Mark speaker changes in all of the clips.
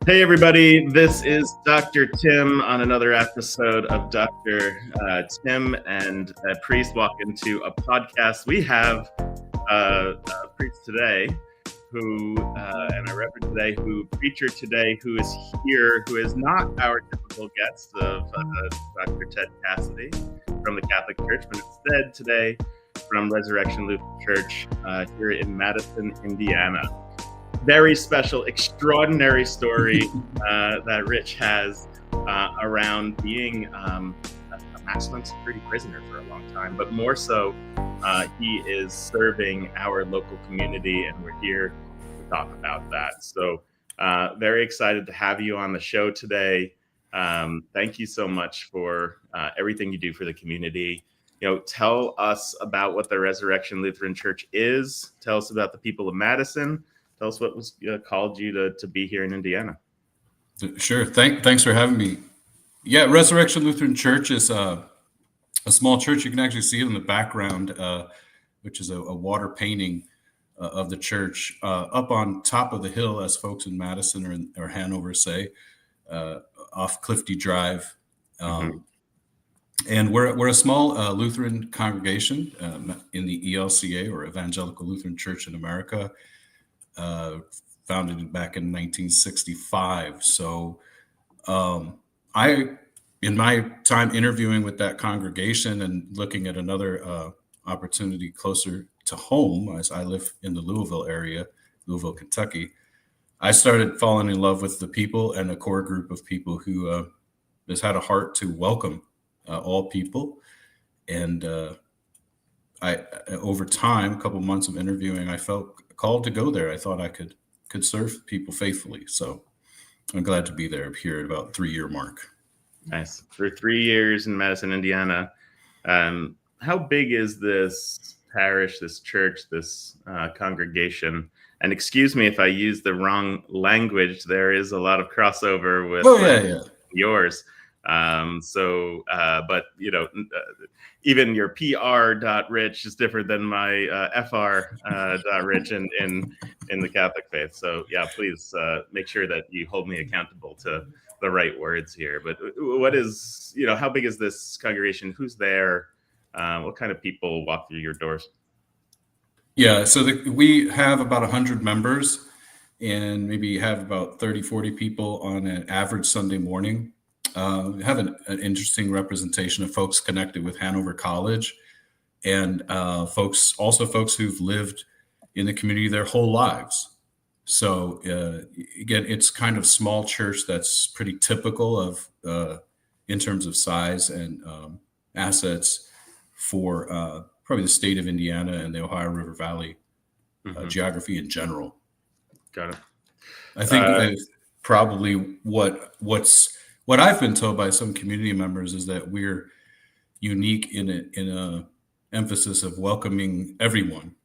Speaker 1: Hey everybody, this is Dr. Tim on another episode of Dr. Tim and a priest walk into a podcast. We have a priest today and a reverend today preacher today who is here, who is not our typical guest of Dr. Ted Cassidy from the Catholic Church, but instead today from Resurrection Lutheran Church here in Madison, Indiana. Very special, extraordinary story that Rich has around being a maximum security prisoner for a long time, but more so, he is serving our local community, and we're here to talk about that. So very excited to have you on the show today. Thank you so much for everything you do for the community. Tell us about what the Resurrection Lutheran Church is. Tell us about the people of Madison. Tell us what was called you to be here in Indiana.
Speaker 2: Sure. Thanks for having me. Yeah, Resurrection Lutheran Church is a small church. You can actually see it in the background, which is a water painting of the church up on top of the hill, as folks in Madison or Hanover say, off Clifty Drive. And we're a small Lutheran congregation in the ELCA, or Evangelical Lutheran Church in America. Founded back in 1965. So in my time interviewing with that congregation and looking at another opportunity closer to home, as I live in the Louisville area, Louisville, Kentucky, I started falling in love with the people and a core group of people who has had a heart to welcome all people. And over time, a couple months of interviewing, I felt called to go there. I thought I could serve people faithfully. So I'm glad to be there. I'm here at about 3-year mark.
Speaker 1: Nice. For 3 years in Madison, Indiana. How big is this parish, this church, this congregation? And excuse me if I use the wrong language. There is a lot of crossover with yours. But even your PR.rich is different than my FR.rich in the Catholic faith. So yeah, please make sure that you hold me accountable to the right words here. But what is, how big is this congregation? Who's there? What kind of people walk through your doors?
Speaker 2: Yeah, so we have about 100 members, and maybe have about 30, 40 people on an average Sunday morning. We have an interesting representation of folks connected with Hanover College, and folks who've lived in the community their whole lives. So again, it's kind of small church that's pretty typical of in terms of size and assets for probably the state of Indiana and the Ohio River Valley geography in general.
Speaker 1: Got it.
Speaker 2: I think probably what I've been told by some community members is that we're unique in a emphasis of welcoming everyone.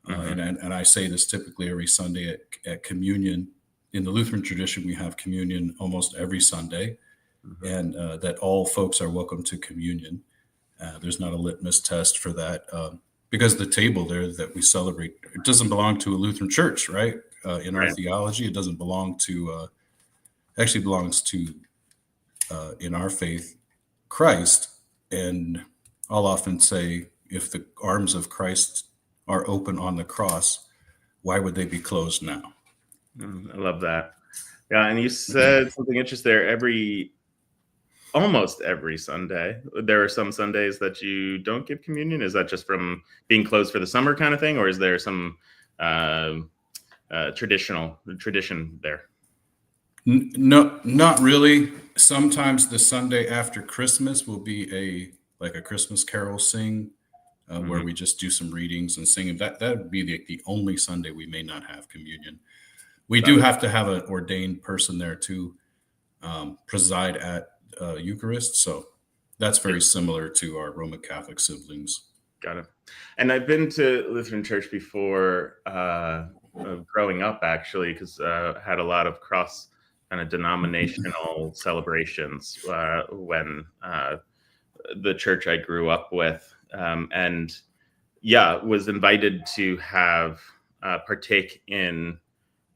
Speaker 2: And I say this typically every Sunday at communion. In the Lutheran tradition, we have communion almost every Sunday, and that all folks are welcome to communion. There's not a litmus test for that, because the table there that we celebrate, it doesn't belong to a Lutheran church, right? In our theology, it doesn't belong to, actually belongs to, in our faith, Christ. And I'll often say, if the arms of Christ are open on the cross, why would they be closed now?
Speaker 1: I love that. Yeah, and you said something interesting there. Almost every Sunday. There are some Sundays that you don't give communion. Is that just from being closed for the summer kind of thing, or is there some tradition there?
Speaker 2: No, not really. Sometimes the Sunday after Christmas will be a Christmas carol sing, where we just do some readings and singing. That would be the only Sunday we may not have communion. We do have to have an ordained person there to preside at Eucharist. So that's very similar to our Roman Catholic siblings.
Speaker 1: Got it. And I've been to Lutheran Church before, growing up, actually, because I had a lot of cross kind of denominational celebrations when the church I grew up with, and was invited to have partake in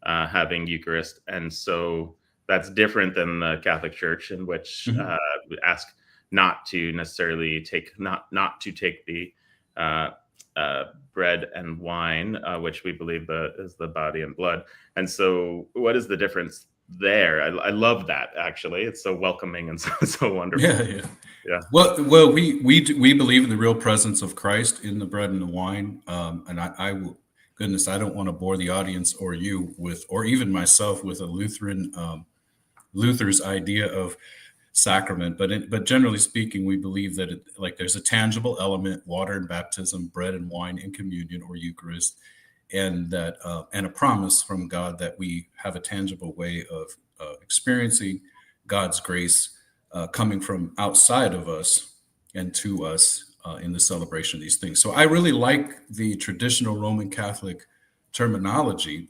Speaker 1: having Eucharist. And so that's different than the Catholic Church, in which we ask not to necessarily take the bread and wine, which we believe is the body and blood. And so, what is the difference there? I love that, actually. It's so welcoming and so wonderful.
Speaker 2: Yeah. Well, we believe in the real presence of Christ in the bread and the wine. And I will, goodness, I don't want to bore the audience or you with, or even myself with a Luther's idea of sacrament. But generally speaking, we believe that there's a tangible element, water and baptism, bread and wine in communion or Eucharist, and that and a promise from God that we have a tangible way of experiencing God's grace coming from outside of us and to us in the celebration of these things. So I really like the traditional Roman Catholic terminology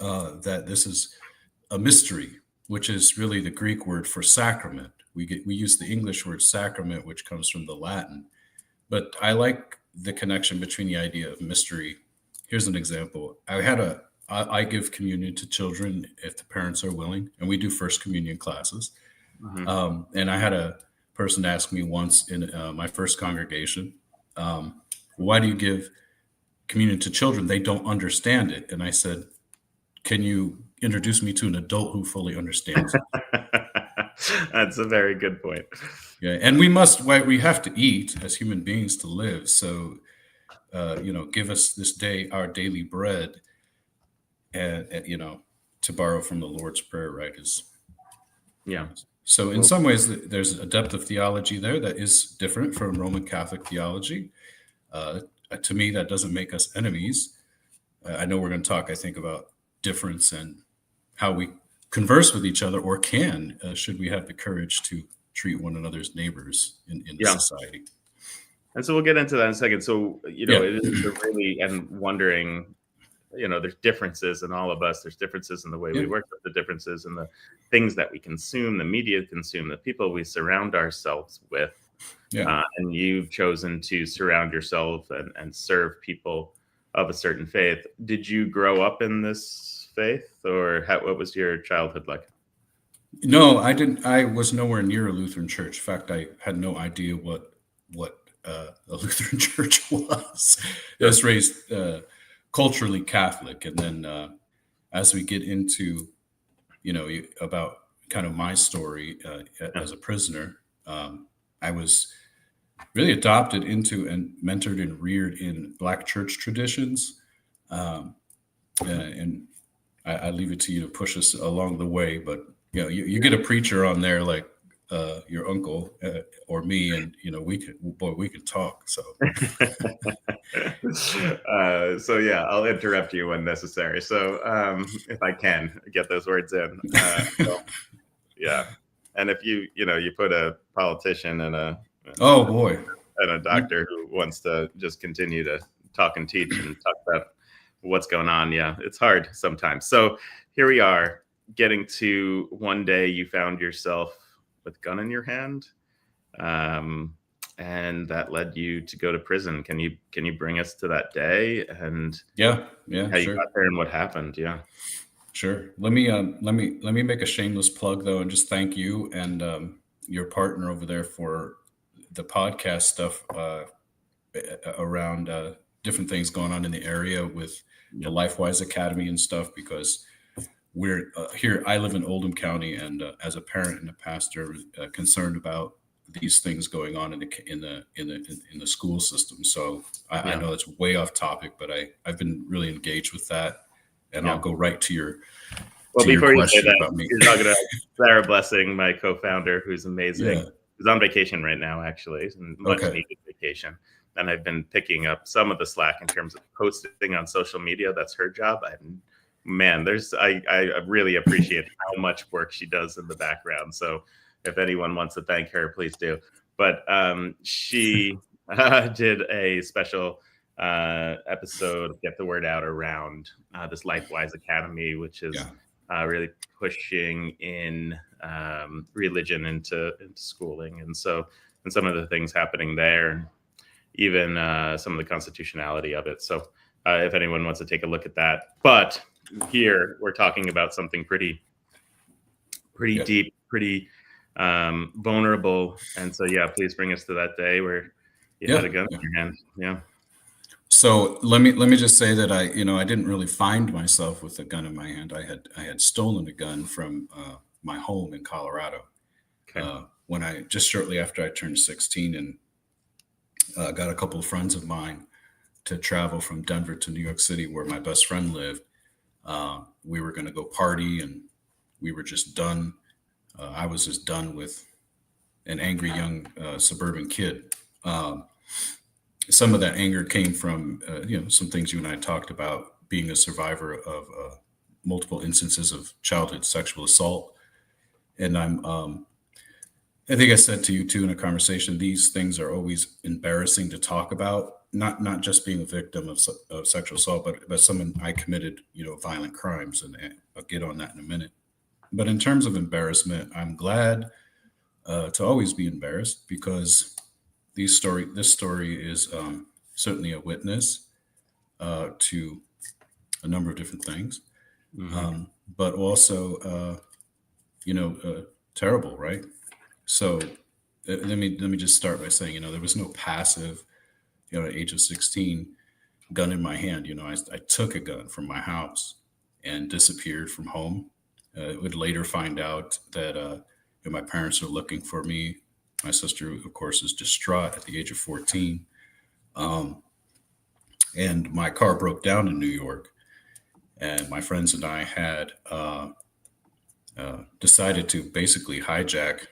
Speaker 2: that this is a mystery, which is really the Greek word for sacrament. We use the English word sacrament, which comes from the Latin, but I like the connection between the idea of mystery. Here's an example. I give communion to children if the parents are willing, and we do first communion classes. And I had a person ask me once in my first congregation, why do you give communion to children? They don't understand it. And I said, can you introduce me to an adult who fully understands it?
Speaker 1: That's a very good point.
Speaker 2: Yeah, and we have to eat as human beings to live. So, give us this day our daily bread, and to borrow from the Lord's Prayer, right? So in some ways, there's a depth of theology there that is different from Roman Catholic theology. To me, that doesn't make us enemies. I know we're going to talk, I think, about difference and how we converse with each other, or should we have the courage to treat one another's neighbors in society.
Speaker 1: And so we'll get into that in a second. So, it is really, and wondering, there's differences in all of us. There's differences in the way we work, but the differences in the things that we consume, the media consume, the people we surround ourselves with. And you've chosen to surround yourself and serve people of a certain faith. Did you grow up in this faith, or what was your childhood like?
Speaker 2: No, I didn't. I was nowhere near a Lutheran church. In fact, I had no idea what a Lutheran church was. I was raised culturally Catholic, and then as we get into, about kind of my story as a prisoner, I was really adopted into and mentored and reared in Black church traditions, and I leave it to you to push us along the way. But you get a preacher on there like your uncle or me, and we could talk. So
Speaker 1: so yeah, I'll interrupt you when necessary. So if I can get those words in, and if you put a politician and a doctor who wants to just continue to talk and teach and talk about what's going on, it's hard sometimes. So here we are, getting to one day you found yourself with a gun in your hand, and that led you to go to prison. Can you bring us to that day and how you got there and what happened?
Speaker 2: Sure. Let me make a shameless plug though, and just thank you and your partner over there for the podcast stuff around different things going on in the area with the LifeWise Academy and stuff, because we're here. I live in Oldham County, and as a parent and a pastor, concerned about these things going on in the school system. So I know it's way off topic, but I've been really engaged with that, and I'll go right to your.
Speaker 1: Well, before you say that, you're talking to Sarah Blessing, my co-founder, who's amazing. Who's on vacation right now, actually, much needed vacation. And I've been picking up some of the slack in terms of posting on social media. That's her job. I really appreciate how much work she does in the background. So if anyone wants to thank her, please do. But she did a special episode, Get the Word Out, around this LifeWise Academy, which is really pushing in religion into schooling. And some of the things happening there, even some of the constitutionality of it. So if anyone wants to take a look at that. But here we're talking about something pretty pretty deep, pretty vulnerable. And so, yeah, please bring us to that day where you had a gun in your hand. Yeah.
Speaker 2: So let me just say that I didn't really find myself with a gun in my hand. I had stolen a gun from my home in Colorado when I just shortly after I turned 16, and got a couple of friends of mine to travel from Denver to New York City, where my best friend lived. We were going to go party, and we were just done. I was just done with an angry young suburban kid. Some of that anger came from, some things you and I talked about, being a survivor of multiple instances of childhood sexual assault. And I think I said to you too in a conversation, these things are always embarrassing to talk about, not just being a victim of sexual assault, but someone I committed, violent crimes. And I'll get on that in a minute. But in terms of embarrassment, I'm glad to always be embarrassed, because this story is certainly a witness to a number of different things, but also, terrible, right? So let me just start by saying, there was no passive, at the age of 16, gun in my hand. I took a gun from my house and disappeared from home. Would later find out that my parents are looking for me. My sister, of course, is distraught at the age of 14. And my car broke down in New York. And my friends and I had decided to basically hijack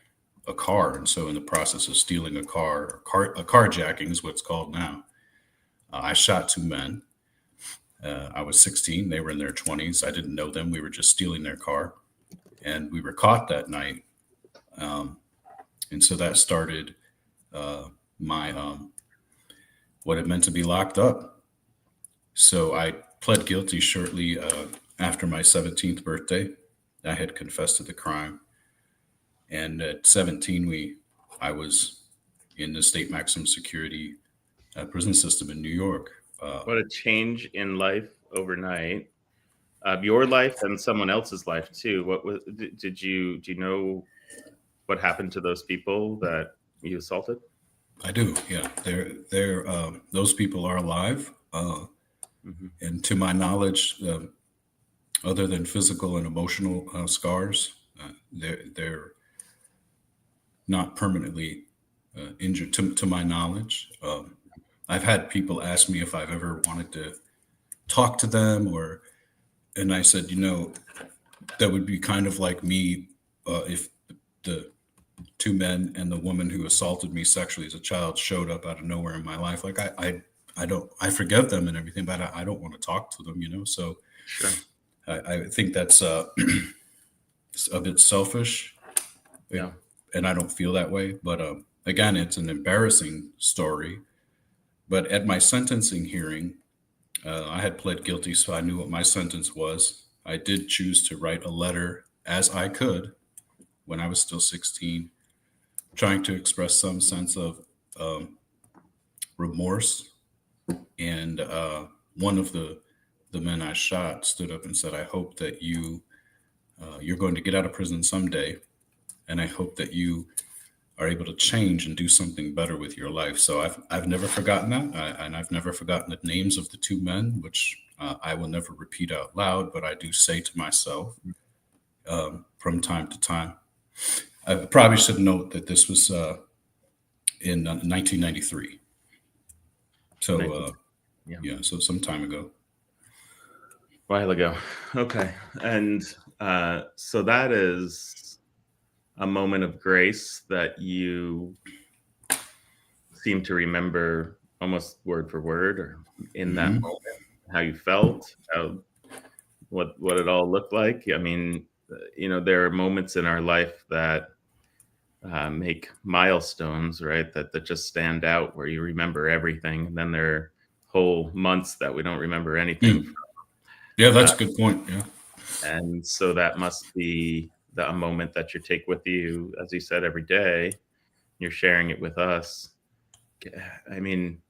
Speaker 2: a car. And so in the process of stealing a carjacking is what's called now, I shot two men. I was 16. They were in their 20s. I didn't know them. We were just stealing their car. And we were caught that night. And so that started my what it meant to be locked up. So I pled guilty shortly after my 17th birthday. I had confessed to the crime. And at 17, I was in the state maximum security prison system in New York.
Speaker 1: What a change in life overnight. Your life and someone else's life too. Do you know what happened to those people that you assaulted?
Speaker 2: I do. Yeah. Those people are alive. And to my knowledge, other than physical and emotional scars, they're not permanently injured to my knowledge. I've had people ask me if I've ever wanted to talk to them, and I said, that would be kind of like me if the two men and the woman who assaulted me sexually as a child showed up out of nowhere in my life. Like I forgive them and everything, but I don't want to talk to them, So
Speaker 1: sure.
Speaker 2: I think that's a bit selfish.
Speaker 1: Yeah.
Speaker 2: And I don't feel that way. But again, it's an embarrassing story. But at my sentencing hearing, I had pled guilty, so I knew what my sentence was. I did choose to write a letter as I could when I was still 16, trying to express some sense of remorse. And one of the men I shot stood up and said, "I hope that you're going to get out of prison someday, and I hope that you are able to change and do something better with your life." So I've never forgotten that, and I've never forgotten the names of the two men, which I will never repeat out loud, but I do say to myself from time to time. I probably should note that this was in 1993. So so some time ago.
Speaker 1: A while ago. Okay. And so that is a moment of grace that you seem to remember almost word for word, or in that moment, how you felt, what it all looked like. I mean, there are moments in our life that make milestones, right? That just stand out, where you remember everything. And then there are whole months that we don't remember anything from.
Speaker 2: Yeah, that's a good point. Yeah.
Speaker 1: And so that must be a moment that you take with you, as you said, every day. You're sharing it with us. I mean,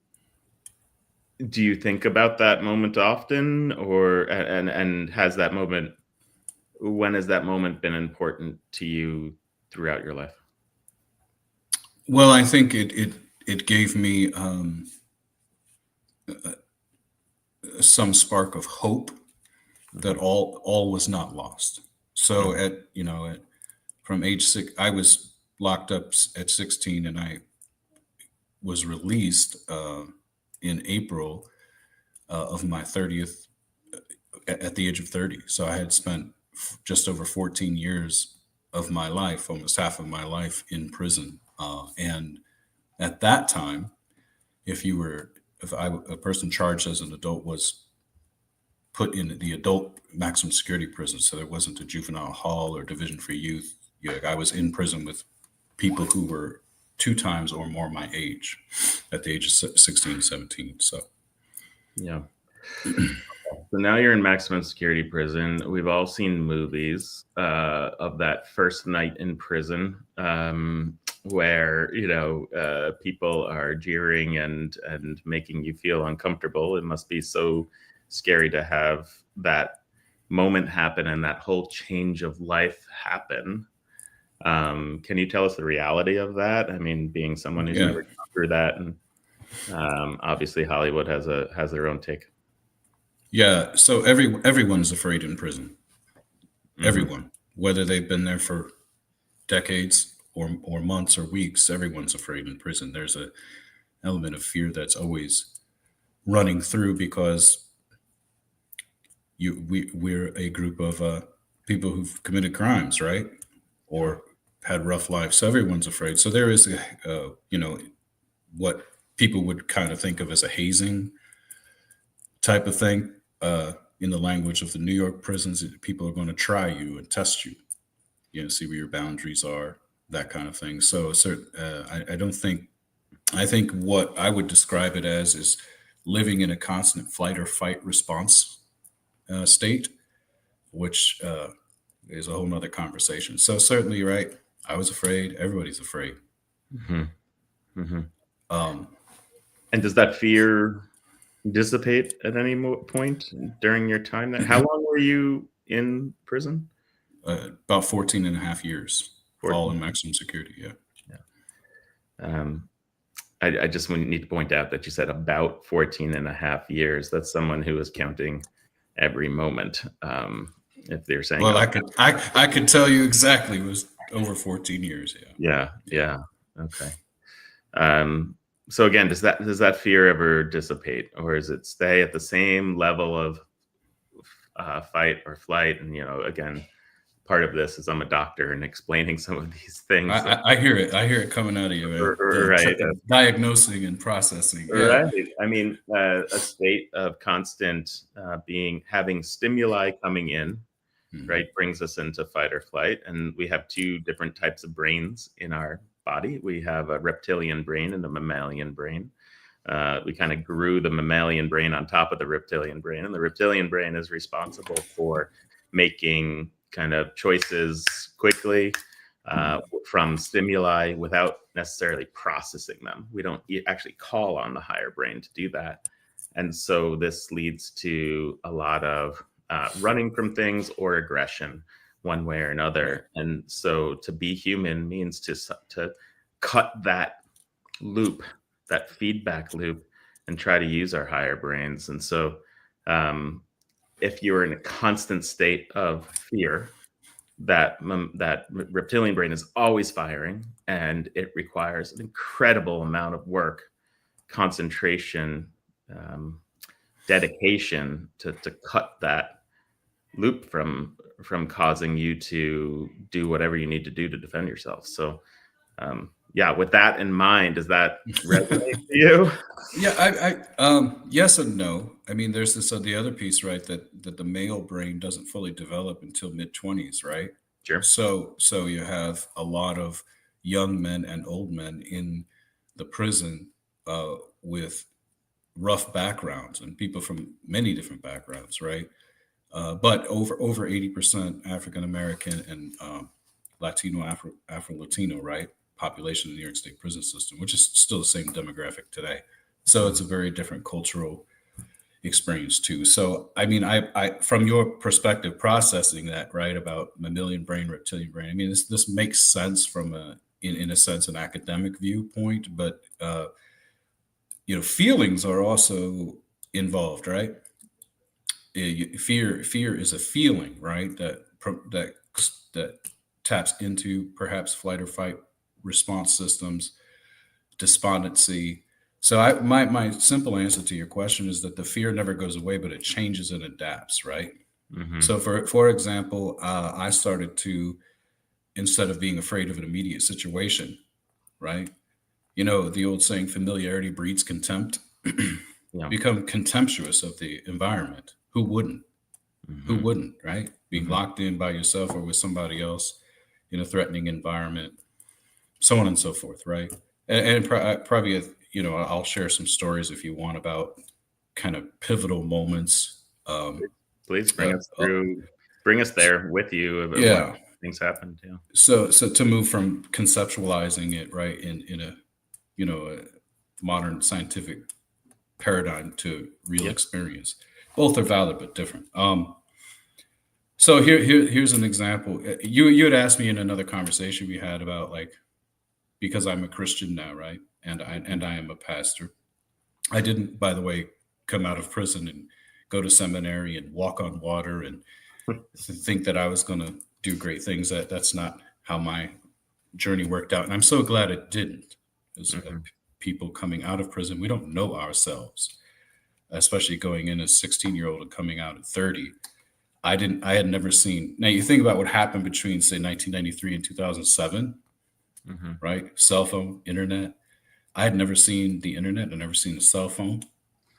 Speaker 1: do you think about that moment often, or and has that moment when has that moment been important to you throughout your life?
Speaker 2: Well, I think it gave me some spark of hope that all was not lost. So from age 6, I was locked up at 16, and I was released in April of my 30th, at the age of 30. So I had spent just over 14 years of my life, almost half of my life, in prison. And at that time, a person charged as an adult was put in the adult maximum security prison. So there wasn't a juvenile hall or division for youth. I was in prison with people who were 2 times or more my age at the age of 16, 17. So,
Speaker 1: yeah. So now you're in maximum security prison. We've all seen movies of that first night in prison, where people are jeering and making you feel uncomfortable. It must be so scary to have that moment happen and that whole change of life happen. Can you tell us the reality of that? I mean, being someone who's never gone through that, and obviously Hollywood has their own take.
Speaker 2: Yeah, so everyone's afraid in prison. Mm-hmm. Everyone, whether they've been there for decades or months or weeks, everyone's afraid in prison. There's an element of fear that's always running through, because we're a group of people who've committed crimes, right? Or had rough lives. So everyone's afraid. So there is what people would kind of think of as a hazing type of thing. In the language of the New York prisons, people are going to try you and test you, see where your boundaries are, that kind of thing. So I think what I would describe it as is living in a constant flight or fight response state, which is a whole nother conversation. So certainly, right, I was afraid. Everybody's afraid.
Speaker 1: Mm-hmm. Mm-hmm. And does that fear dissipate at any point during your time there? How long were you in prison?
Speaker 2: About 14 and a half years, 14. All in maximum security.
Speaker 1: Yeah. I just need to point out that you said about 14 and a half years. That's someone who is counting every moment. If they're saying,
Speaker 2: well, I could tell you exactly, it was over 14 years.
Speaker 1: Yeah. Okay. So again, does that fear ever dissipate, or does it stay at the same level of fight or flight? And again, part of this is I'm a doctor and explaining some of these things.
Speaker 2: I hear it coming out of you, man.
Speaker 1: Right?
Speaker 2: Diagnosing and processing.
Speaker 1: Right. I mean, a state of constant having stimuli coming in, right, brings us into fight or flight, and we have 2 different types of brains in our body. We have a reptilian brain and a mammalian brain. We kind of grew the mammalian brain on top of the reptilian brain, and the reptilian brain is responsible for making kind of choices quickly from stimuli without necessarily processing them. We don't actually call on the higher brain to do that. And so this leads to a lot of running from things or aggression, one way or another. And so to be human means to cut that loop, that feedback loop, and try to use our higher brains. And so if you're in a constant state of fear, that reptilian brain is always firing, and it requires an incredible amount of work, concentration, dedication to cut that loop from causing you to do whatever you need to do to defend yourself. So with that in mind, does that resonate to you?
Speaker 2: Yes and no. I mean, there's the other piece, right, that the male brain doesn't fully develop until mid-20s, right?
Speaker 1: Sure.
Speaker 2: So you have a lot of young men and old men in the prison with rough backgrounds, and people from many different backgrounds, right? But over 80% African American and Latino, Afro-Latino, right? Population in the New York State prison system, which is still the same demographic today. So it's a very different cultural experience too. So, I mean, I from your perspective, processing that, right, about mammalian brain, reptilian brain, I mean, this makes sense from in a sense, an academic viewpoint, but feelings are also involved, right? Fear is a feeling, right? That taps into perhaps flight or fight response systems, despondency. So my simple answer to your question is that the fear never goes away, but it changes and adapts, right?
Speaker 1: Mm-hmm.
Speaker 2: So for example, I started to, instead of being afraid of an immediate situation, right? The old saying, familiarity breeds contempt.
Speaker 1: Yeah.
Speaker 2: Become contemptuous of the environment. Who wouldn't?
Speaker 1: Mm-hmm.
Speaker 2: Who wouldn't, right? Being
Speaker 1: Mm-hmm.
Speaker 2: locked in by yourself or with somebody else in a threatening environment, so on and so forth, right? And probably, I'll share some stories if you want about kind of pivotal moments.
Speaker 1: Please bring us through, bring us there with you.
Speaker 2: Yeah.
Speaker 1: Things happened. Yeah.
Speaker 2: So to move from conceptualizing it, right, in a modern scientific paradigm to real experience, both are valid but different. So here's an example. You had asked me in another conversation we had about, like, because I'm a Christian now, right, and I am a pastor. I didn't, by the way, come out of prison and go to seminary and walk on water and think that I was going to do great things. That's not how my journey worked out, and I'm so glad it didn't. As people coming out of prison, we don't know ourselves, especially going in as 16-year-old and coming out at 30. I had never seen. Now you think about what happened between, say, 1993 and 2007, right? Cell phone, internet. I had never seen the internet. I'd never seen a cell phone.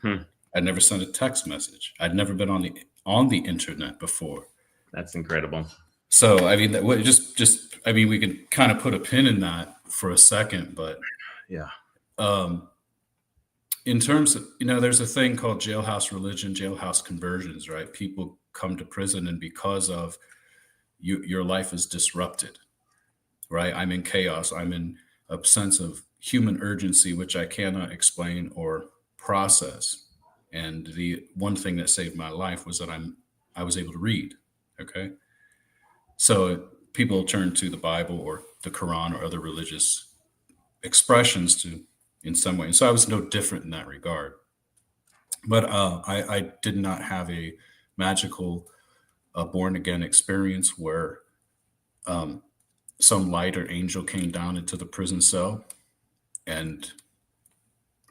Speaker 2: I'd never sent a text message. I'd never been on the internet before.
Speaker 1: That's incredible.
Speaker 2: So, I mean, I mean, we can kind of put a pin in that for a second, but
Speaker 1: yeah.
Speaker 2: In terms of, there's a thing called jailhouse religion, jailhouse conversions, right? People come to prison, and because of your life is disrupted, right? I'm in chaos. I'm in a sense of human urgency, which I cannot explain or process. And the one thing that saved my life was that I was able to read. Okay. So people turn to the Bible or the Quran or other religious expressions to, in some way. And so I was no different in that regard. But I did not have a magical born again experience where some light or angel came down into the prison cell and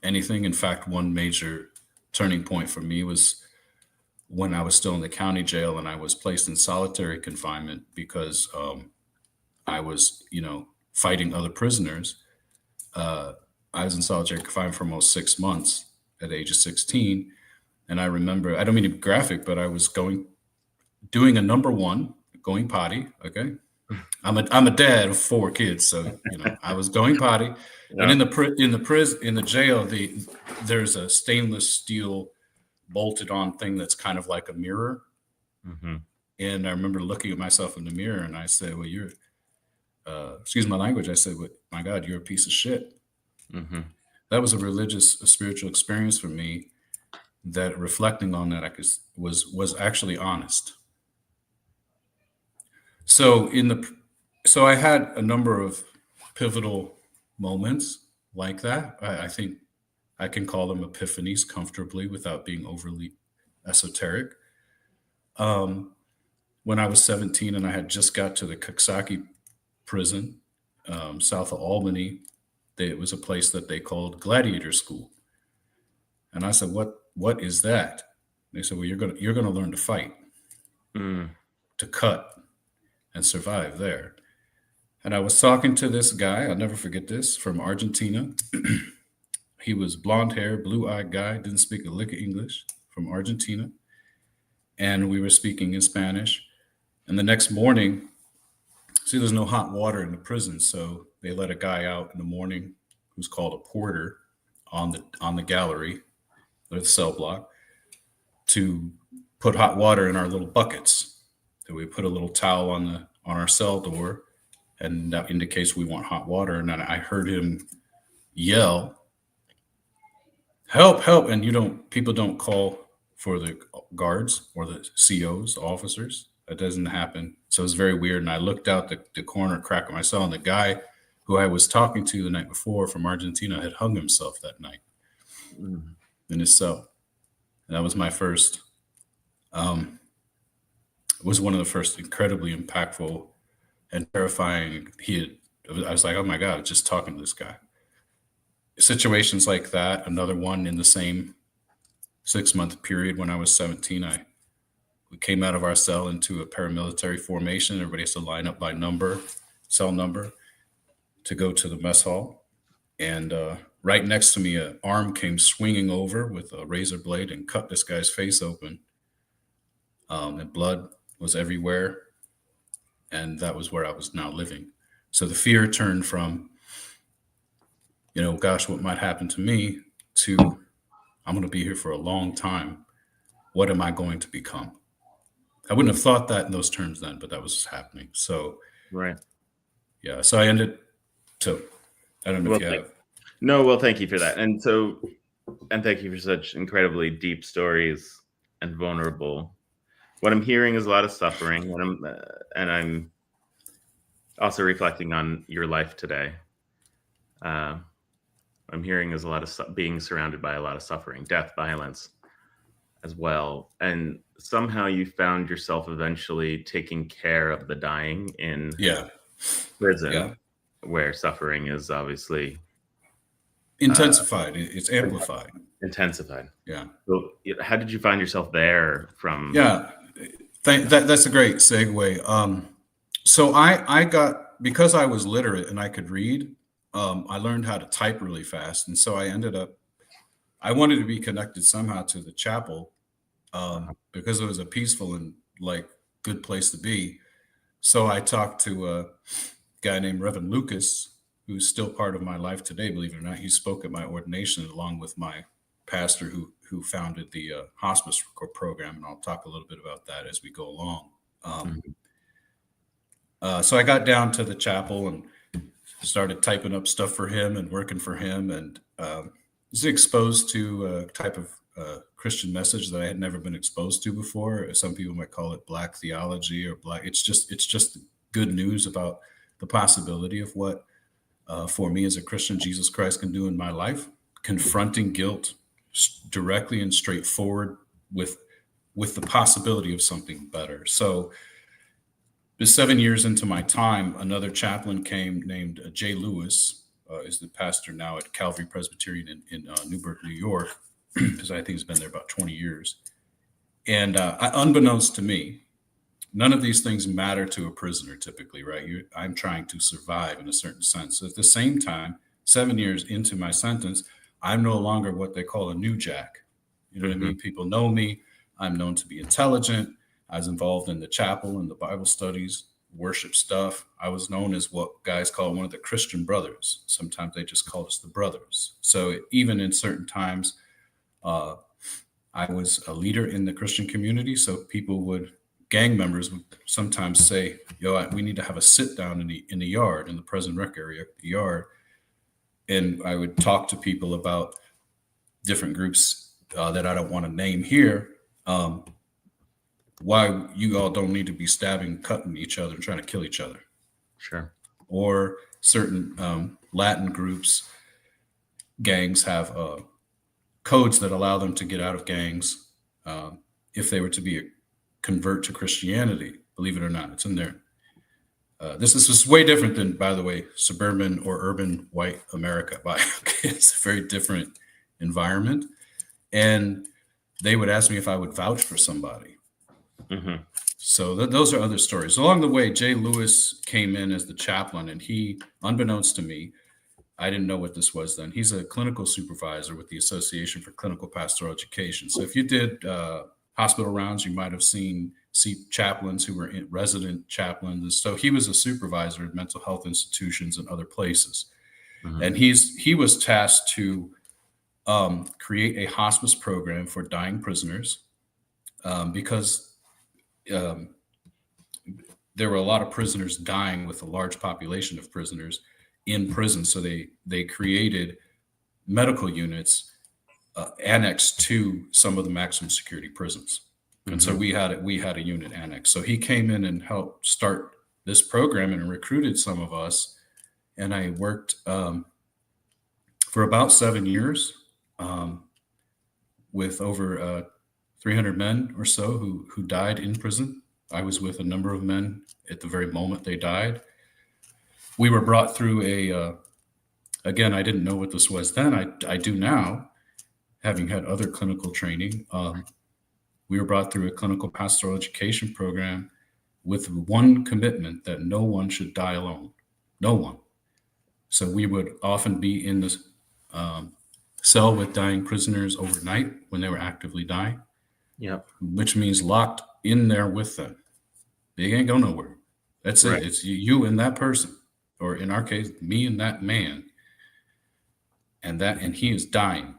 Speaker 2: anything. In fact, one major turning point for me was when I was still in the county jail and I was placed in solitary confinement because I was, fighting other prisoners. I was in solitary confinement for almost 6 months at the age of 16. And I remember, I don't mean to be graphic, but I was doing a number one, going potty. Okay. I'm a dad of 4 kids. So, I was going potty. Yeah. And in the jail, there's a stainless steel bolted on thing that's kind of like a mirror. And I remember looking at myself in the mirror and I said, well, you're, excuse my language. I said, well, my God, you're a piece of shit. That was a spiritual experience for me that, reflecting on that, was actually honest. So I had a number of pivotal moments like that. I think I can call them epiphanies comfortably without being overly esoteric. When I was 17 and I had just got to the Coxsackie prison, south of Albany, it was a place that they called Gladiator School. And I said, what is that? They said, well, you're going to learn to fight, to cut and survive there. And I was talking to this guy, I'll never forget this, from Argentina. He was blonde hair, blue-eyed guy, didn't speak a lick of English, from Argentina. And we were speaking in Spanish. And the next morning, there's no hot water in the prison. So they let a guy out in the morning who's called a porter on the gallery or the cell block to put hot water in our little buckets. So we put a little towel on our cell door, and that indicates we want hot water. And then I heard him yell, help, help. And people don't call for the guards or the COs, officers. That doesn't happen. So it was very weird. And I looked out the corner crack of my cell, and the guy who I was talking to the night before from Argentina had hung himself that night in his cell. And that was my first, it was one of the first incredibly impactful and terrifying. I was like, oh my God, just talking to this guy. Situations like that, another one in the same 6-month period when I was 17, we came out of our cell into a paramilitary formation. Everybody has to line up by number, cell number, to go to the mess hall. And right next to me, an arm came swinging over with a razor blade and cut this guy's face open. And blood was everywhere. And that was where I was now living. So the fear turned from, gosh, what might happen to me, to I'm going to be here for a long time. What am I going to become? I wouldn't have thought that in those terms then, but that was happening. So,
Speaker 1: right.
Speaker 2: Yeah. So I ended. So I don't know if you have.
Speaker 1: No, well, thank you for that. And thank you for such incredibly deep stories and vulnerable. What I'm hearing is a lot of suffering, and I'm also reflecting on your life today. I'm hearing is a lot of being surrounded by a lot of suffering, death, violence as well. And somehow you found yourself eventually taking care of the dying in prison, where suffering is obviously
Speaker 2: intensified. It's amplified.
Speaker 1: Intensified.
Speaker 2: Yeah.
Speaker 1: So how did you find yourself there from?
Speaker 2: Yeah, that's a great segue. So I got, because I was literate and I could read, I learned how to type really fast. And so I wanted to be connected somehow to the chapel because it was a peaceful and good place to be. So I talked to a guy named Reverend Lucas, who's still part of my life today, believe it or not. He spoke at my ordination along with my pastor who founded the hospice program. And I'll talk a little bit about that as we go along. So I got down to the chapel and started typing up stuff for him and working for him, and was exposed to a type of Christian message that I had never been exposed to before. Some people might call it Black theology or Black. It's just good news about the possibility of what, for me as a Christian, Jesus Christ can do in my life, confronting guilt directly and straightforward with the possibility of something better. So, 7 years into my time, another chaplain came named Jay Lewis, is the pastor now at Calvary Presbyterian in Newburgh, New York, because I think he's been there about 20 years. And unbeknownst to me, none of these things matter to a prisoner typically, right? I'm trying to survive in a certain sense. So at the same time, 7 years into my sentence, I'm no longer what they call a new jack. You know what I mean? People know me. I'm known to be intelligent. I was involved in the chapel and the Bible studies, worship stuff. I was known as what guys call one of the Christian brothers. Sometimes they just call us the brothers. So even in certain times, I was a leader in the Christian community. So gang members would sometimes say, we need to have a sit down in the yard, in the present rec area, the yard. And I would talk to people about different groups that I don't want to name here. Why you all don't need to be stabbing, cutting each other, and trying to kill each other.
Speaker 1: Sure.
Speaker 2: Or certain Latin groups, gangs have codes that allow them to get out of gangs if they were to be a convert to Christianity. Believe it or not, it's in there. This is way different than, by the way, suburban or urban white America. It's a very different environment. And they would ask me if I would vouch for somebody. So those are other stories. Along the way, Jay Lewis came in as the chaplain, and he, unbeknownst to me, I didn't know what this was then. He's a clinical supervisor with the Association for Clinical Pastoral Education. So if you did hospital rounds, you might have seen chaplains who were resident chaplains. So he was a supervisor at mental health institutions and other places. And he was tasked to create a hospice program for dying prisoners because there were a lot of prisoners dying with a large population of prisoners in prison. So they created medical units annexed to some of the maximum security prisons. And so we had a unit annex. So he came in and helped start this program and recruited some of us. And I worked for about 7 years with over 300 men or so who died in prison. I was with a number of men at the very moment they died. We were brought through again, I didn't know what this was then. I do now, having had other clinical training. We were brought through a clinical pastoral education program with one commitment that no one should die alone. No one. So we would often be in the cell with dying prisoners overnight when they were actively dying.
Speaker 1: Yep.
Speaker 2: Which means locked in there with them. They ain't going nowhere. That's right. It. It's you and that person, or in our case, me and that man. And he is dying.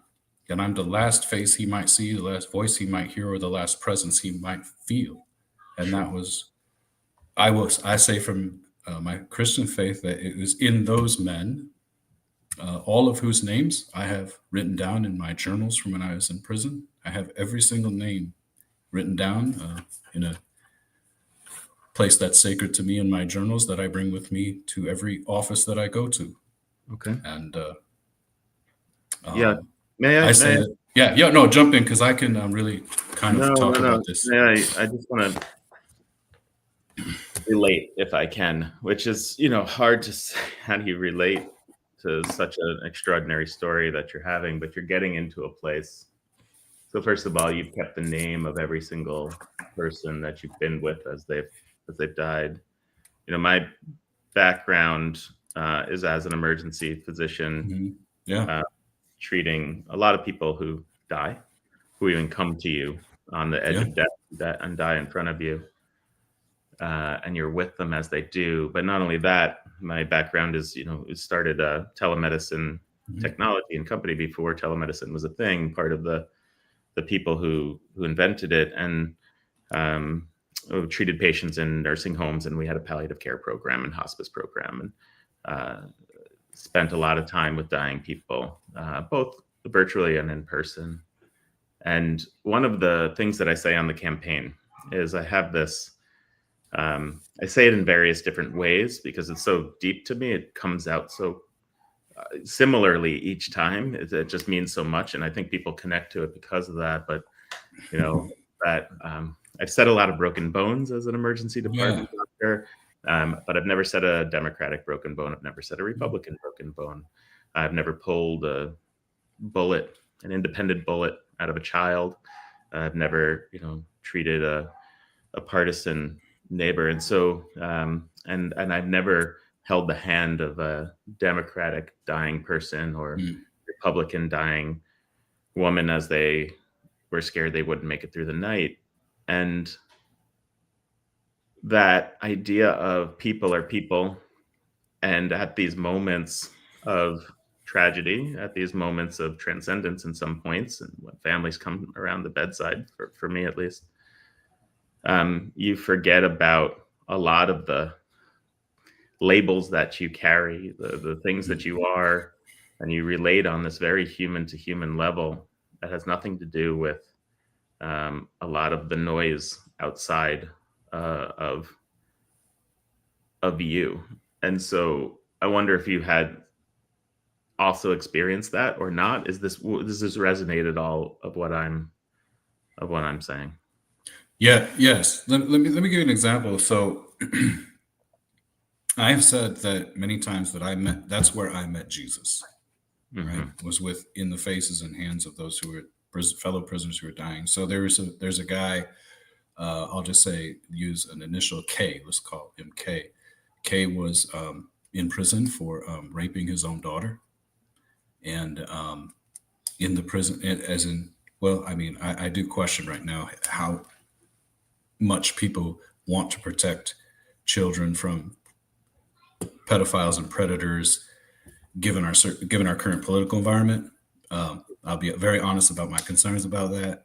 Speaker 2: And I'm the last face he might see, the last voice he might hear, or the last presence he might feel. And that was, I say from my Christian faith, that it was in those men, all of whose names I have written down in my journals from when I was in prison. I have every single name written down in a place that's sacred to me in my journals that I bring with me to every office that I go to.
Speaker 1: Okay.
Speaker 2: And
Speaker 1: yeah. May I say
Speaker 2: it? Yeah, no, jump in, because I can really kind of talk about this.
Speaker 1: I just want to relate, if I can, which is, hard to say. How do you relate to such an extraordinary story that you're having, but you're getting into a place. So first of all, you've kept the name of every single person that you've been with as they've died. My background is as an emergency physician.
Speaker 2: Mm-hmm. Yeah.
Speaker 1: Treating a lot of people who die, who even come to you on the edge of death and die in front of you. And you're with them as they do. But not only that, my background is, it started telemedicine technology and company before telemedicine was a thing, part of the people who invented it, and treated patients in nursing homes. And we had a palliative care program and hospice program, and spent a lot of time with dying people, both virtually and in person. And one of the things that I say on the campaign is I have this, I say it in various different ways because it's so deep to me. It comes out so similarly each time. It just means so much. And I think people connect to it because of that. But, that I've said a lot of broken bones as an emergency department doctor. But I've never said a Democratic broken bone. I've never said a Republican broken bone. I've never pulled a bullet, an independent bullet out of a child. I've never, treated a partisan neighbor. And so, and I've never held the hand of a Democratic dying person or Republican dying woman as they were scared they wouldn't make it through the night. And that idea of people are people, and at these moments of tragedy, at these moments of transcendence in some points, and when families come around the bedside, for me at least, you forget about a lot of the labels that you carry, the things that you are, and you relate on this very human to human level that has nothing to do with a lot of the noise outside of you. And so I wonder if you had also experienced that or not. Does this resonate at all of what I'm saying?
Speaker 2: Yeah. Yes. Let me give you an example. So I have said that many times that that's where I met Jesus, right? Was in the faces and hands of those who were fellow prisoners who were dying. So there's a guy, I'll just say, use an initial K, let's call him K. K was in prison for raping his own daughter. And in the prison, I do question right now how much people want to protect children from pedophiles and predators, given our current political environment. I'll be very honest about my concerns about that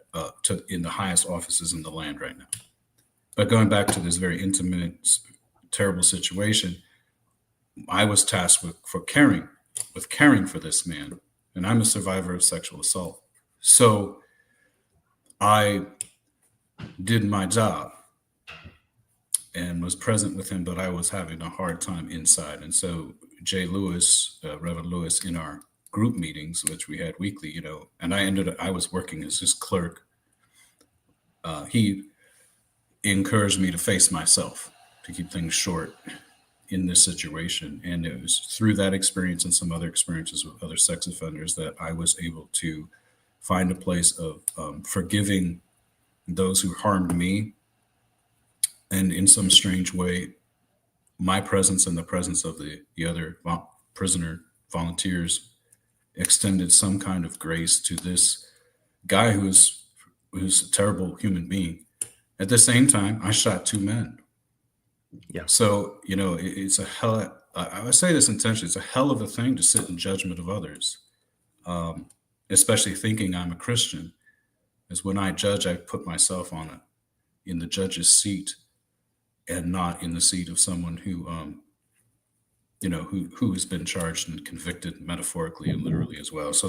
Speaker 2: in the highest offices in the land right now. But going back to this very intimate, terrible situation, I was tasked with caring for this man, and I'm a survivor of sexual assault. So I did my job and was present with him, but I was having a hard time inside. And so Jay Lewis, Reverend Lewis, in our group meetings, which we had weekly, and I was working as his clerk. He encouraged me to face myself, to keep things short in this situation. And it was through that experience and some other experiences with other sex offenders that I was able to find a place of forgiving those who harmed me. And in some strange way, my presence and the presence of the other prisoner volunteers extended some kind of grace to this guy who's a terrible human being. At the same time, I shot 2 men.
Speaker 1: Yeah.
Speaker 2: So, it's a hell, I would say this intentionally, it's a hell of a thing to sit in judgment of others, especially thinking I'm a Christian. Is when I judge, I put myself in the judge's seat and not in the seat of someone who, who has been charged and convicted metaphorically and literally as well. So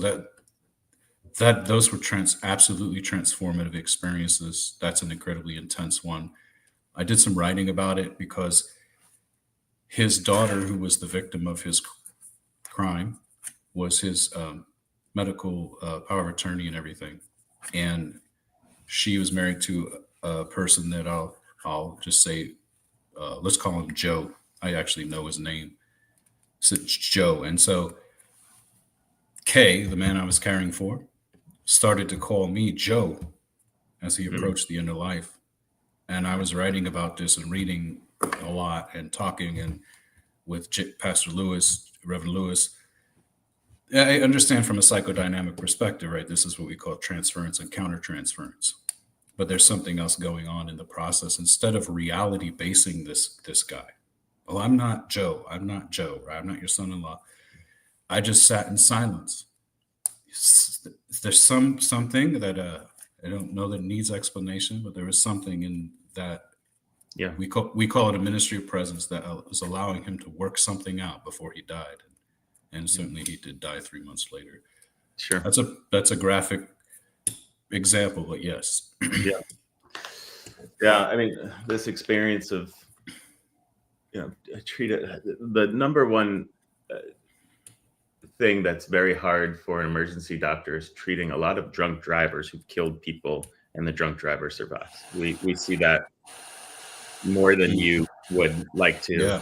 Speaker 2: those were absolutely transformative experiences. That's an incredibly intense one. I did some writing about it because his daughter, who was the victim of his crime, was his medical power of attorney and everything. And she was married to a person that I'll just say, let's call him Joe. I actually know his name. So it's Joe. And so Kay, the man I was caring for, started to call me Joe as he approached the end of life. And I was writing about this and reading a lot and talking and with Pastor Lewis, Reverend Lewis. I understand from a psychodynamic perspective, right? This is what we call transference and countertransference. But there's something else going on in the process. Instead of reality basing this guy, well, I'm not Joe. I'm not Joe. I'm not your son-in-law. I just sat in silence. There's something that I don't know that needs explanation, but there is something in that.
Speaker 1: Yeah,
Speaker 2: we call it a ministry of presence that is allowing him to work something out before he died, and certainly he did die 3 months later.
Speaker 1: Sure,
Speaker 2: that's a graphic example, but yes.
Speaker 1: Yeah. I mean, this experience of the number one thing that's very hard for an emergency doctor is treating a lot of drunk drivers who've killed people, and the drunk driver survives. We see that more than you would like to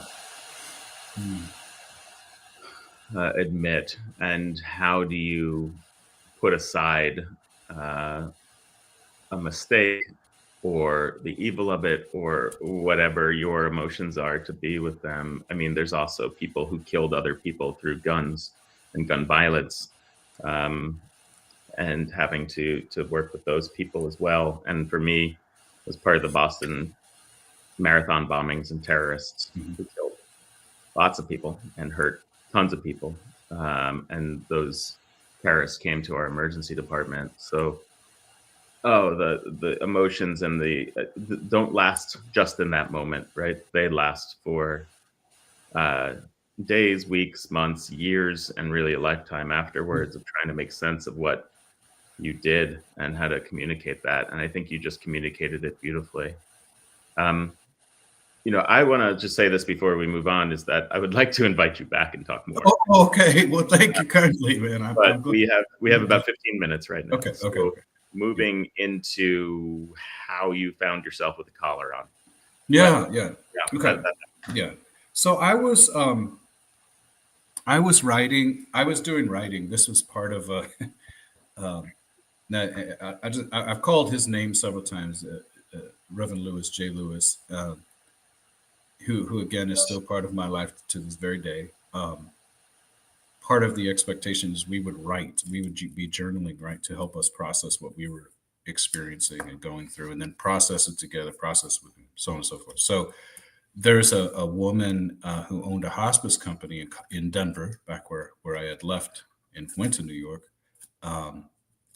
Speaker 1: admit. And how do you put aside a mistake or the evil of it or whatever your emotions are to be with them? I mean, there's also people who killed other people through guns and gun violence, and having to work with those people as well. And for me, as part of the Boston Marathon bombings and terrorists who killed lots of people and hurt tons of people, and those terrorists came to our emergency department. So the emotions and the don't last just in that moment, right? They last for days, weeks, months, years, and really a lifetime afterwards of trying to make sense of what you did and how to communicate that. And I think you just communicated it beautifully. I want to just say this before we move on, is that I would like to invite you back and talk more.
Speaker 2: Oh, okay. Well, thank you kindly, man.
Speaker 1: But we have about 15 minutes right now.
Speaker 2: Okay.
Speaker 1: Moving into how you found yourself with the collar on.
Speaker 2: Yeah. Okay. Yeah. So I was doing writing. This was part of I've called his name several times, Reverend Lewis, J. Lewis, who again is still part of my life to this very day. Part of the expectation is we would be journaling, right, to help us process what we were experiencing and going through, and then process it together, process with him, so on and so forth. So there's a woman who owned a hospice company in Denver, back where I had left and went to New York.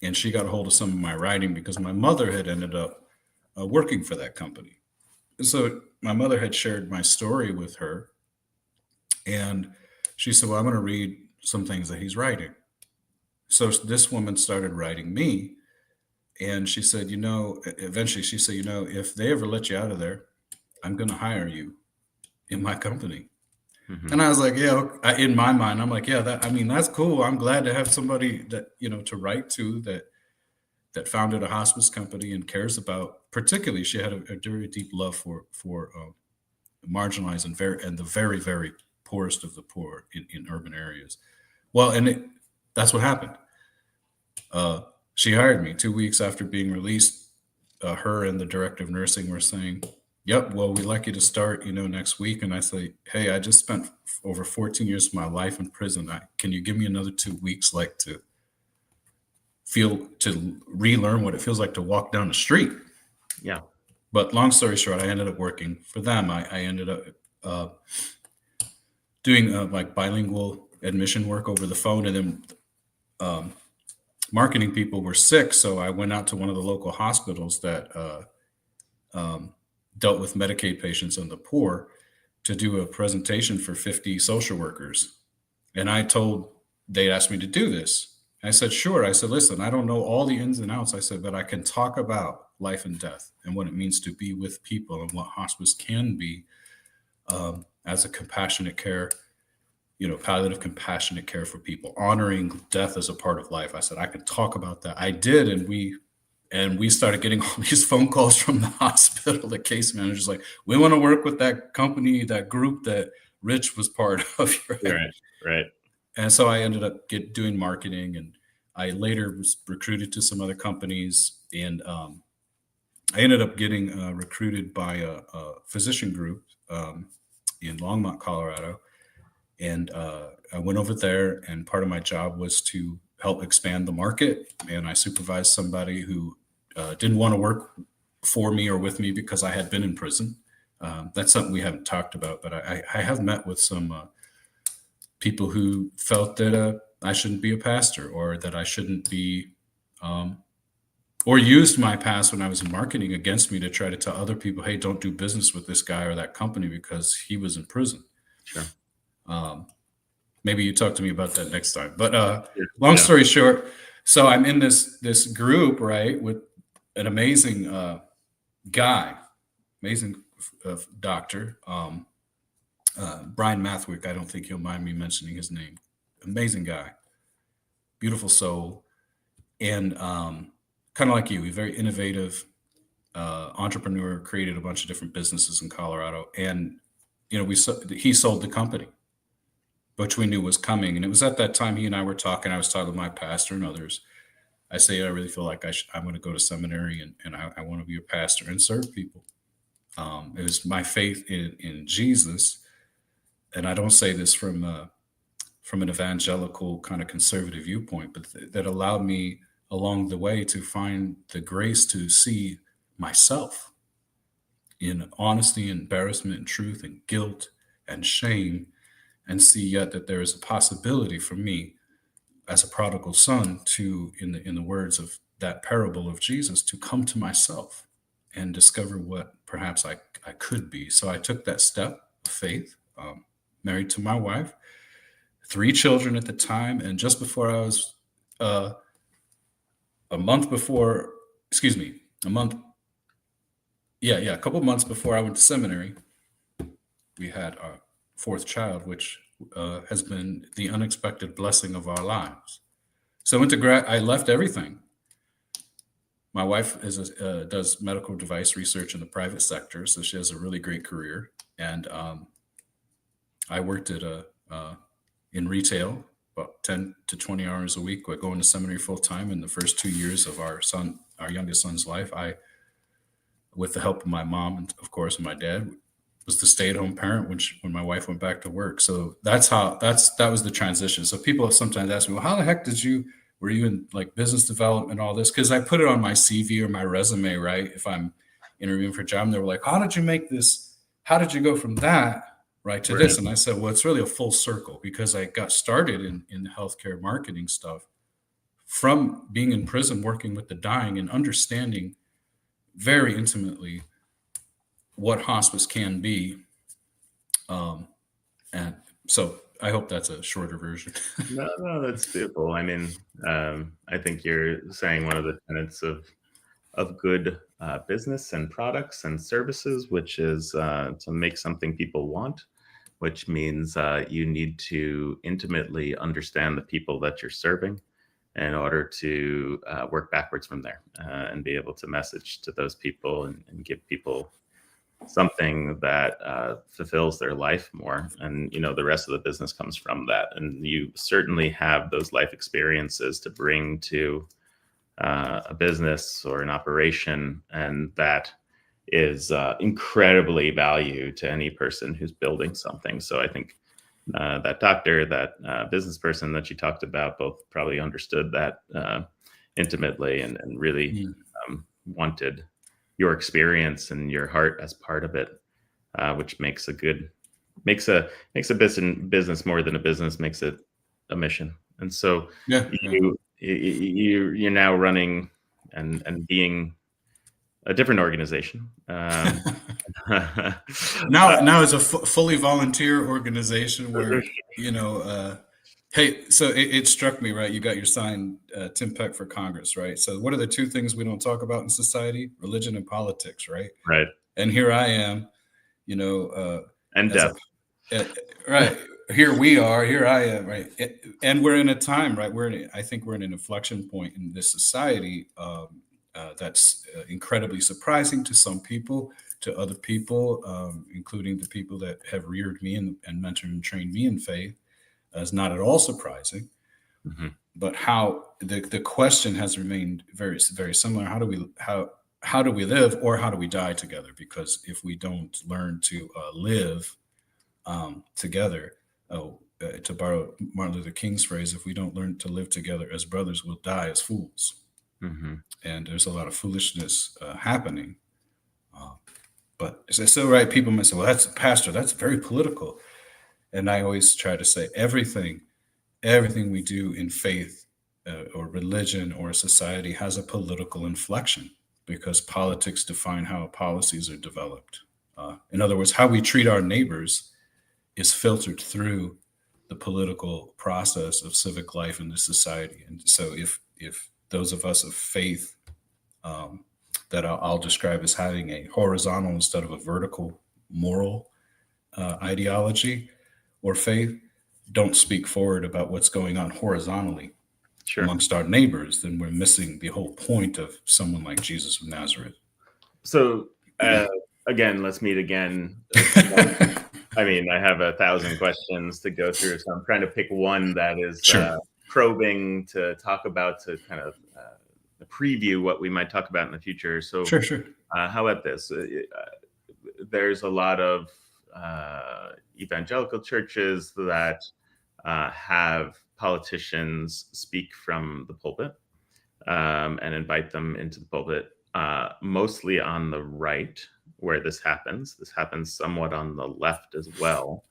Speaker 2: And she got a hold of some of my writing because my mother had ended up working for that company. And so my mother had shared my story with her, and she said, well, I'm going to read some things that he's writing. So this woman started writing me, and she said, eventually she said, if they ever let you out of there, I'm going to hire you in my company.
Speaker 1: Mm-hmm.
Speaker 2: And I was like, yeah, in my mind, I'm like, yeah, that's cool. I'm glad to have somebody that, to write to that founded a hospice company and cares about, particularly she had a very deep love for marginalized and the very, very poorest of the poor in urban areas. Well, and that's what happened. She hired me 2 weeks after being released. Her and the director of nursing were saying, yep, well, we'd like you to start, next week. And I say, hey, I just spent over 14 years of my life in prison. Can you give me another 2 weeks, like to relearn what it feels like to walk down the street?
Speaker 1: Yeah.
Speaker 2: But long story short, I ended up working for them. I ended up doing like bilingual admission work over the phone, and then marketing people were sick. So I went out to one of the local hospitals that dealt with Medicaid patients and the poor to do a presentation for 50 social workers. And they asked me to do this. I said, sure. I said, listen, I don't know all the ins and outs. I said, but I can talk about life and death and what it means to be with people and what hospice can be as a compassionate care, palliative compassionate care for people, honoring death as a part of life. I said, I can talk about that. I did. And we started getting all these phone calls from the hospital, the case managers, like, we want to work with that company, that group that Rich was part of.
Speaker 1: Right.
Speaker 2: And so I ended up doing marketing, and I later was recruited to some other companies. And I ended up getting recruited by a physician group in Longmont, Colorado. And I went over there, and part of my job was to help expand the market. And I supervised somebody who didn't want to work for me or with me because I had been in prison. That's something we haven't talked about, but I have met with some people who felt that I shouldn't be a pastor, or that I shouldn't be, or used my past when I was in marketing against me to try to tell other people, hey, don't do business with this guy or that company because he was in prison.
Speaker 1: Sure.
Speaker 2: Maybe you talk to me about that next time. But long story short, so I'm in this group, right, with an amazing guy, amazing doctor, Brian Mathwick. I don't think he'll mind me mentioning his name. Amazing guy, beautiful soul, and kind of like you, he's very innovative entrepreneur, created a bunch of different businesses in Colorado. And, he sold the company, which we knew was coming. And it was at that time he and I were talking. I was talking to my pastor and others. I say, I really feel like I'm going to go to seminary and I want to be a pastor and serve people. It was my faith in Jesus. And I don't say this from an evangelical kind of conservative viewpoint, but that allowed me along the way to find the grace to see myself in honesty, embarrassment, and truth, and guilt and shame, and see yet that there is a possibility for me as a prodigal son to, in the words of that parable of Jesus, to come to myself and discover what perhaps I could be. So I took that step of faith, married to my wife, 3 children at the time. And just before I was a couple of months before I went to seminary, we had our 4th child, which has been the unexpected blessing of our lives. So I left everything. My wife does medical device research in the private sector, so she has a really great career. And I worked in retail about 10 to 20 hours a week, going to seminary full time. In the first 2 years of our youngest son's life, I, with the help of my mom and of course my dad, was the stay-at-home parent when my wife went back to work. So that was the transition. So people sometimes ask me, well, how the heck were you in like business development and all this? Because I put it on my CV or my resume, right? If I'm interviewing for a job, and they were like, how did you make this? How did you go from that right to this? And I said, well, it's really a full circle, because I got started in healthcare marketing stuff from being in prison, working with the dying and understanding very intimately what hospice can be. And so I hope that's a shorter version.
Speaker 1: No, that's beautiful. I mean, I think you're saying one of the tenets of good business and products and services, which is to make something people want, which means you need to intimately understand the people that you're serving in order to work backwards from there and be able to message to those people and give people something that fulfills their life more. And, the rest of the business comes from that. And you certainly have those life experiences to bring to a business or an operation. And that is incredibly value to any person who's building something. So I think that doctor, that business person that you talked about, both probably understood that intimately and really wanted your experience and your heart as part of it, which makes a business more than a business, makes it a mission. And so you're now running and being a different organization.
Speaker 2: Now it's a fully volunteer organization where, hey, so it struck me, right? You got your sign, Tim Peck for Congress, right? So what are the two things we don't talk about in society? Religion and politics, right?
Speaker 1: Right.
Speaker 2: And here I am,
Speaker 1: and death.
Speaker 2: Right. Here I am, right? And we're in a time, right? I think we're in an inflection point in this society that's incredibly surprising to some people, to other people, including the people that have reared me and mentored and trained me in faith. Is not at all surprising. Mm-hmm. But how the question has remained very, very similar. How do we live, or how do we die together? Because if we don't learn to live together, to borrow Martin Luther King's phrase, if we don't learn to live together as brothers, we'll die as fools. Mm-hmm. And there's a lot of foolishness happening. But it's so right. People might say, well, that's pastor, that's very political. And I always try to say everything we do in faith or religion or society has a political inflection, because politics define how policies are developed. In other words, how we treat our neighbors is filtered through the political process of civic life in this society. And so if those of us of faith that I'll describe as having a horizontal instead of a vertical moral ideology or faith, don't speak forward about what's going on horizontally amongst our neighbors, then we're missing the whole point of someone like Jesus of Nazareth.
Speaker 1: So again, let's meet again. I mean, I have 1,000 questions to go through, so I'm trying to pick one that is probing to talk about, to kind of preview what we might talk about in the future. So how about this? There's a lot of evangelical churches that have politicians speak from the pulpit and invite them into the pulpit, mostly on the right, where this happens. This happens somewhat on the left as well.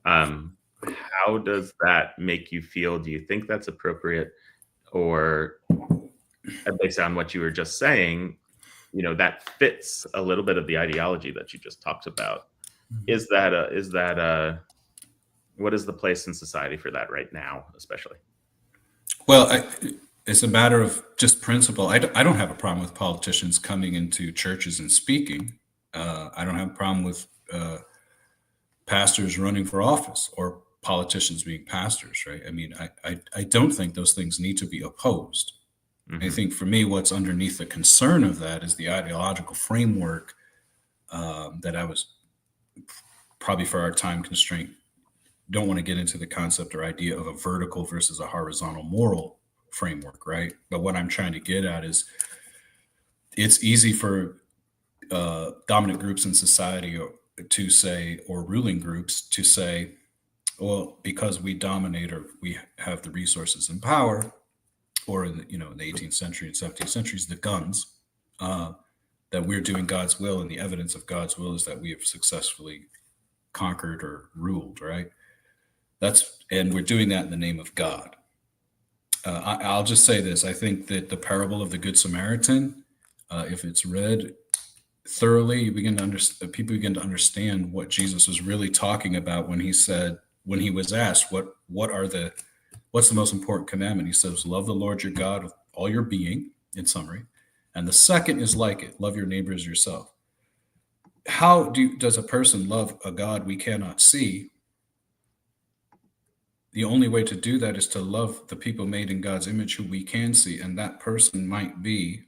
Speaker 1: How does that make you feel? Do you think that's appropriate? Or based on what you were just saying, that fits a little bit of the ideology that you just talked about. Is that what is the place in society for that right now, especially?
Speaker 2: Well, it's a matter of just principle. I don't have a problem with politicians coming into churches and speaking. I don't have a problem with pastors running for office or politicians being pastors, right? I mean, I don't think those things need to be opposed. Mm-hmm. I think for me, what's underneath the concern of that is the ideological framework that I was, probably for our time constraint, don't want to get into the concept or idea of a vertical versus a horizontal moral framework, right? But what I'm trying to get at is it's easy for dominant groups in society to say, or ruling groups to say, well, because we dominate or we have the resources and power, or in the 18th century and 17th centuries, the guns, that we're doing God's will, and the evidence of God's will is that we have successfully conquered or ruled, right? And we're doing that in the name of God. I'll just say this. I think that the parable of the Good Samaritan, if it's read thoroughly, people begin to understand what Jesus was really talking about when he said, when he was asked, what's the most important commandment? He says, love the Lord your God with all your being, in summary. And the second is like it, love your neighbor as yourself. How does a person love a God we cannot see? The only way to do that is to love the people made in God's image who we can see. And that person might be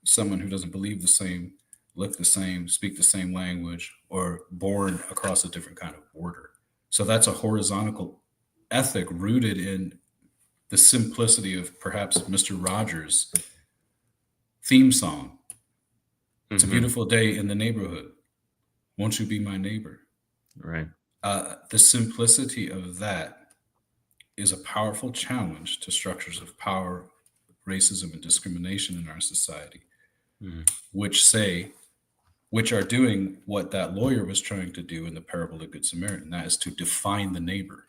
Speaker 2: someone who doesn't believe the same, look the same, speak the same language, or born across a different kind of border. So that's a horizontal ethic rooted in the simplicity of perhaps Mr. Rogers' theme song. It's a beautiful day in the neighborhood. Won't you be my neighbor?
Speaker 1: Right.
Speaker 2: The simplicity of that is a powerful challenge to structures of power, racism, and discrimination in our society, which are doing what that lawyer was trying to do in the parable of the Good Samaritan. That is to define the neighbor.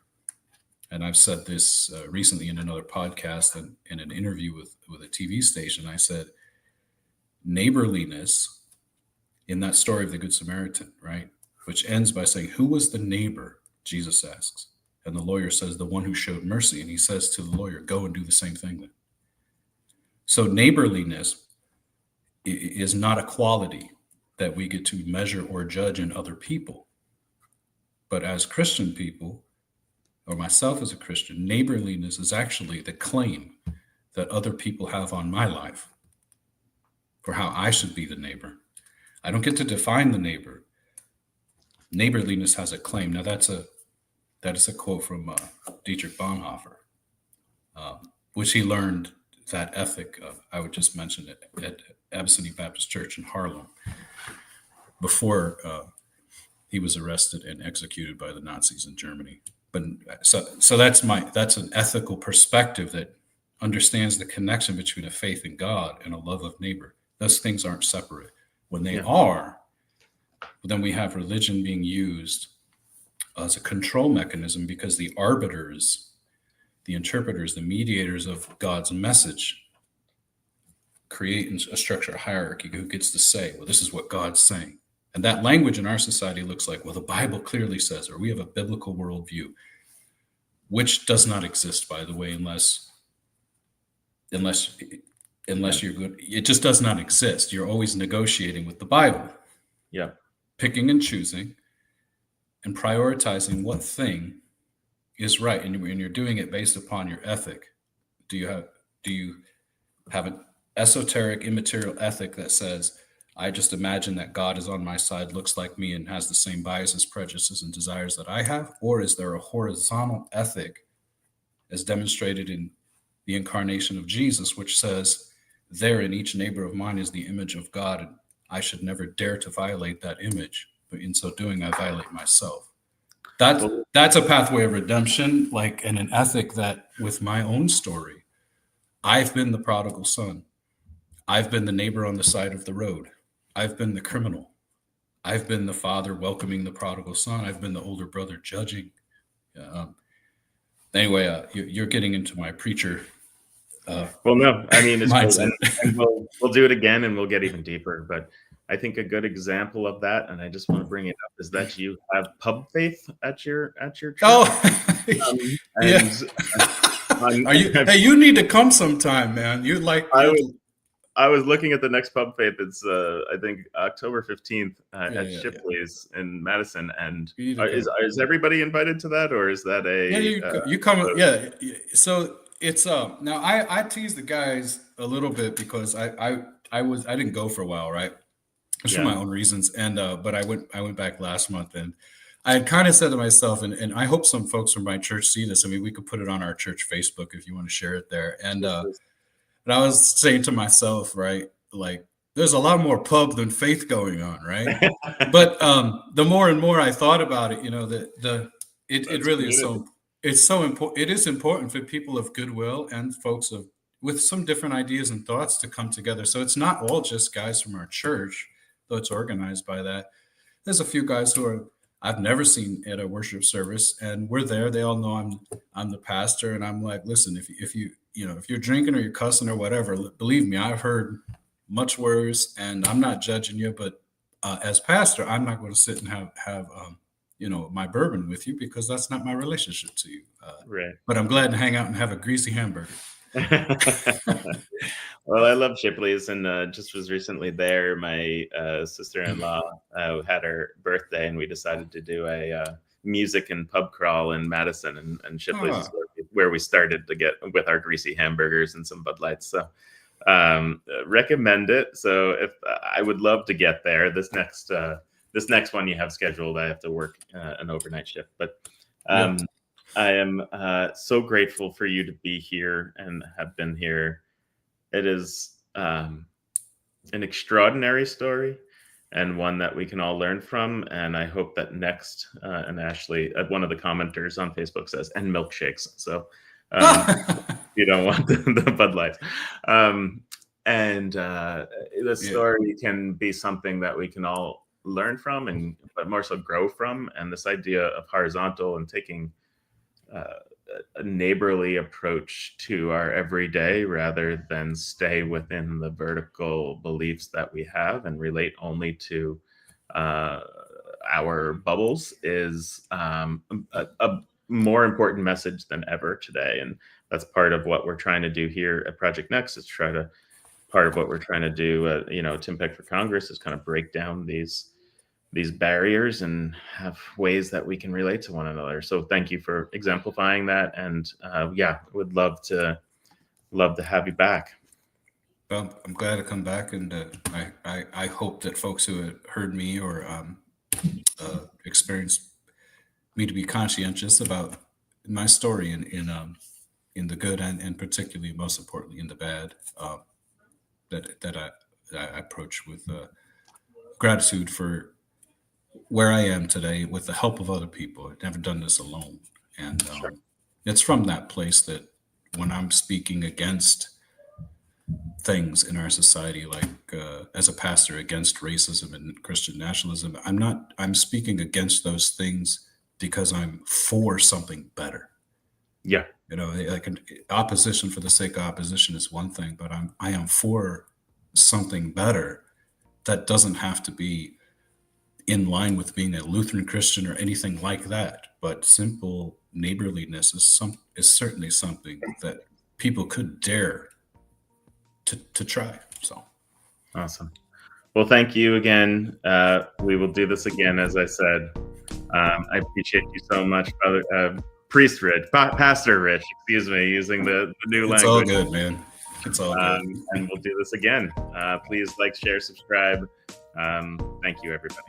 Speaker 2: And I've said this recently in another podcast and in an interview with a TV station. I said, neighborliness in that story of the Good Samaritan, right? Which ends by saying, who was the neighbor? Jesus asks. And the lawyer says, the one who showed mercy. And he says to the lawyer, go and do the same thing then. So neighborliness is not a quality that we get to measure or judge in other people. But as Christian people, or myself as a Christian, neighborliness is actually the claim that other people have on my life for how I should be the neighbor. I don't get to define the neighbor. Neighborliness has a claim. Now that is a quote from Dietrich Bonhoeffer, which he learned that ethic of, I would just mention it, at Abyssinian Baptist Church in Harlem before he was arrested and executed by the Nazis in Germany. But so that's an ethical perspective that understands the connection between a faith in God and a love of neighbor. Those things aren't separate. When they are, then we have religion being used as a control mechanism because the arbiters, the interpreters, the mediators of God's message create a structure, a hierarchy. Who gets to say, well, this is what God's saying. And that language in our society looks like, well, the Bible clearly says, or we have a biblical worldview, which does not exist, by the way, unless you're good. It just does not exist. You're always negotiating with the Bible.
Speaker 1: Yeah.
Speaker 2: Picking and choosing and prioritizing what thing is right. And when you're doing it based upon your ethic, do you have an esoteric, immaterial ethic that says, I just imagine that God is on my side, looks like me, and has the same biases, prejudices, and desires that I have? Or is there a horizontal ethic as demonstrated in the incarnation of Jesus, which says, there in each neighbor of mine is the image of God, and I should never dare to violate that image, but in so doing, I violate myself. That's a pathway of redemption, like, and an ethic that, with my own story, I've been the prodigal son. I've been the neighbor on the side of the road. I've been the criminal. I've been the father welcoming the prodigal son. I've been the older brother judging. Anyway, you're getting into my preacher.
Speaker 1: Well, no, I mean, it's
Speaker 2: mindset.
Speaker 1: and we'll do it again, and we'll get even deeper. But I think a good example of that, and I just want to bring it up, is that you have pub faith at your church.
Speaker 2: Oh, yeah. Hey, you need to come sometime, man.
Speaker 1: I was looking at the next pub faith. It's I think October 15th at Shipley's in Madison. And is everybody invited to that, or is that a
Speaker 2: you come? Yeah. So it's now I tease the guys a little bit because I didn't go for a while, right? Just for my own reasons, and but I went back last month, and I had kind of said to myself, and I hope some folks from my church see this. I mean, we could put it on our church Facebook if you want to share it there. And I was saying to myself, right, like, there's a lot more pub than faith going on, right? But the more and more I thought about it, it really is so. It's so important. It is important for people of goodwill and folks with some different ideas and thoughts to come together. So it's not all just guys from our church, though it's organized by that. There's a few guys who I've never seen at a worship service, and we're there. They all know I'm the pastor, and I'm like, listen, if you're drinking or you're cussing or whatever, believe me, I've heard much worse, and I'm not judging you, but as pastor, I'm not going to sit and have my bourbon with you because that's not my relationship to you.
Speaker 1: Right.
Speaker 2: But I'm glad to hang out and have a greasy hamburger.
Speaker 1: Well, I love Shipley's, and just was recently there. My sister-in-law had her birthday, and we decided to do a music and pub crawl in Madison, and Shipley's is where we started to get with our greasy hamburgers and some Bud Lights. So recommend it. So if I would love to get there, this next one you have scheduled, I have to work an overnight shift, but I am so grateful for you to be here and have been here. It is an extraordinary story and one that we can all learn from. And I hope that next, and Ashley, one of the commenters on Facebook says, and milkshakes. So you don't want the Bud Lights. And the story can be something that we can all learn from, but more so grow from. And this idea of horizontal and taking a neighborly approach to our everyday rather than stay within the vertical beliefs that we have and relate only to our bubbles is a more important message than ever today. And that's part of what we're trying to do here at Project Next, is part of what we're trying to do, Tim Peck for Congress, is kind of break down these barriers and have ways that we can relate to one another. So thank you for exemplifying that. And would love to have you back.
Speaker 2: Well, I'm glad to come back, and I hope that folks who had heard me or experienced me to be conscientious about my story in the good and particularly, most importantly, in the bad, that I approach with gratitude for where I am today with the help of other people. I've never done this alone. And it's from that place that when I'm speaking against things in our society, like as a pastor against racism and Christian nationalism, I'm speaking against those things because I'm for something better.
Speaker 1: Yeah.
Speaker 2: Like opposition for the sake of opposition is one thing, but I am for something better that doesn't have to be in line with being a Lutheran Christian or anything like that. But simple neighborliness is certainly something that people could dare to try. So
Speaker 1: awesome. Well, thank you again. We will do this again, as I said. I appreciate you so much, Brother Pastor Rich, excuse me, using the new language.
Speaker 2: It's all good, man. It's all good.
Speaker 1: And we'll do this again. Please like, share, subscribe. Thank you, everybody.